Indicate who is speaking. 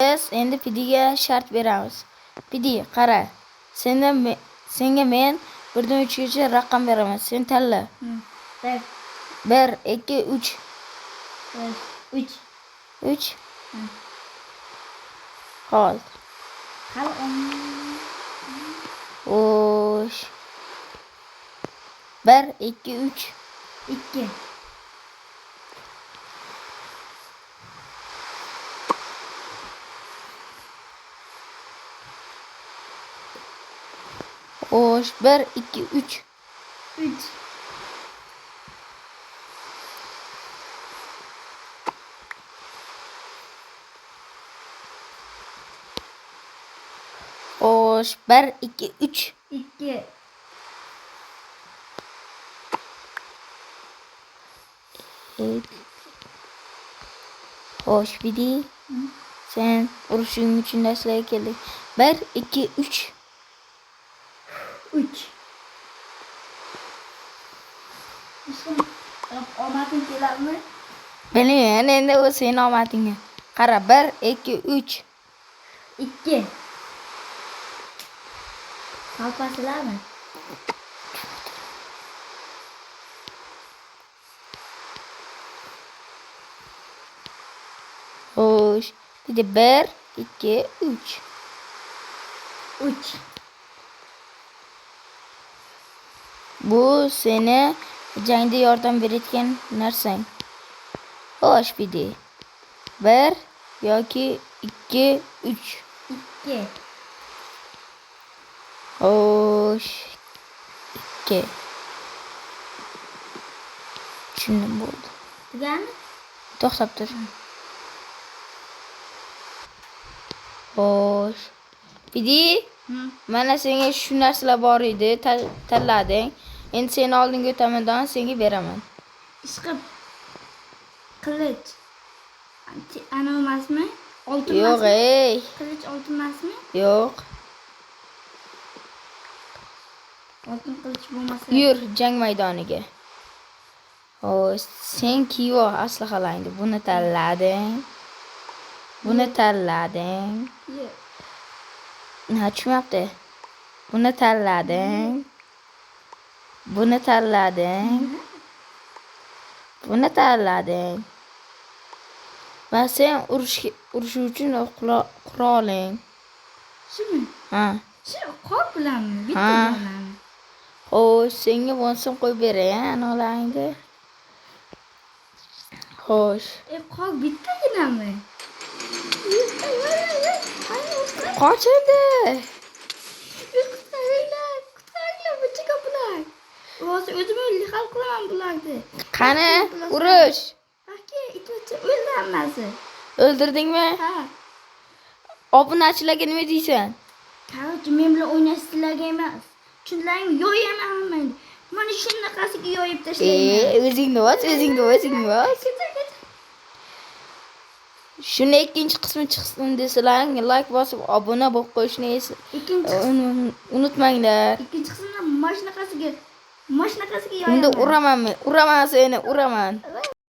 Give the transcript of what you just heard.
Speaker 1: Biz endi Pidiga shart beramiz. Pidi, qara. Senga men 1dan 3gacha raqam beraman. Sen tanla. 1, 2, 3.
Speaker 2: 3.
Speaker 1: 3. Hol. Xo'sh. 1, 2, 3.
Speaker 2: 2.
Speaker 1: Xo'sh, 1, 2, 3.
Speaker 2: 3.
Speaker 1: Xo'sh, 1, 2, 3.
Speaker 2: 2.
Speaker 1: Xo'sh, Pidi. Sen urushing uchun narsalarga keldik. 1, 2, 3.
Speaker 2: 3. Omading keladimi?
Speaker 1: Bilmayman, endi u sening omadingga. Qara, 1, 2, 3.
Speaker 2: 2. Qalpasilarmi?
Speaker 1: Xo'sh, Pidi 1, 2, 3.
Speaker 2: 3.
Speaker 1: Bu seni jangda yordam beradigan narsang. Xo'sh, Pidi. 1 yoki 2, 3.
Speaker 2: 2.
Speaker 1: Xo'sh. 2. Tushundim bo'ldi.
Speaker 2: Tugami?
Speaker 1: To'xtab tur. Xo'sh. Pidi, mana senga shu narsalar bor edi, tanlading. Endi seni oldinga o'taman, senga beraman.
Speaker 2: Ishqib. Qilich. Ana emasmi? Oltin
Speaker 1: Yo'q,
Speaker 2: emasmi?
Speaker 1: ey.
Speaker 2: Qilich oltin emasmi?
Speaker 1: Yo'q.
Speaker 2: Oltin qilich bo'lmasa.
Speaker 1: Yur jang maydoniga. Xo'sh, sen kiyib ol aslahalarni. Buni tanlading. Buni tanlading. Nima tushunmayapti? Buni tanlading. Buni tanlading. Buni tanlading. Va sen urush uchun quroling.
Speaker 2: Shumi?
Speaker 1: Ha.
Speaker 2: Shu qop bilanmi? Bitta bilanmi?
Speaker 1: Xo'sh, senga bo'lsin qo'yib beray, anolarni. Xo'sh.
Speaker 2: Qop bittaginami?
Speaker 1: Qoch endi.
Speaker 2: Qutqaringlar, bu chiqa bular. O'zim o'ldi hal qilaman bularni.
Speaker 1: Qani, urush.
Speaker 2: Aka, itvacha o'ldi hammasi.
Speaker 1: O'ldirdingmi?
Speaker 2: Ha.
Speaker 1: Obunachilarga nima deysan?
Speaker 2: Qaror, men bilan o'ynashsizlarga emas. Tushunlaringmi? Yo'yaman hammani. Mana shunaqasiga yo'yib tashlayman.
Speaker 1: O'zingni bos. Shuni ikkinchi qismi chiqsin desalaring, like bosib, obuna bo'lib qo'yishni unutmanglar.
Speaker 2: Ikkinchi qismda mana shunaqasiga yo'yaman.
Speaker 1: Unda uraman seni.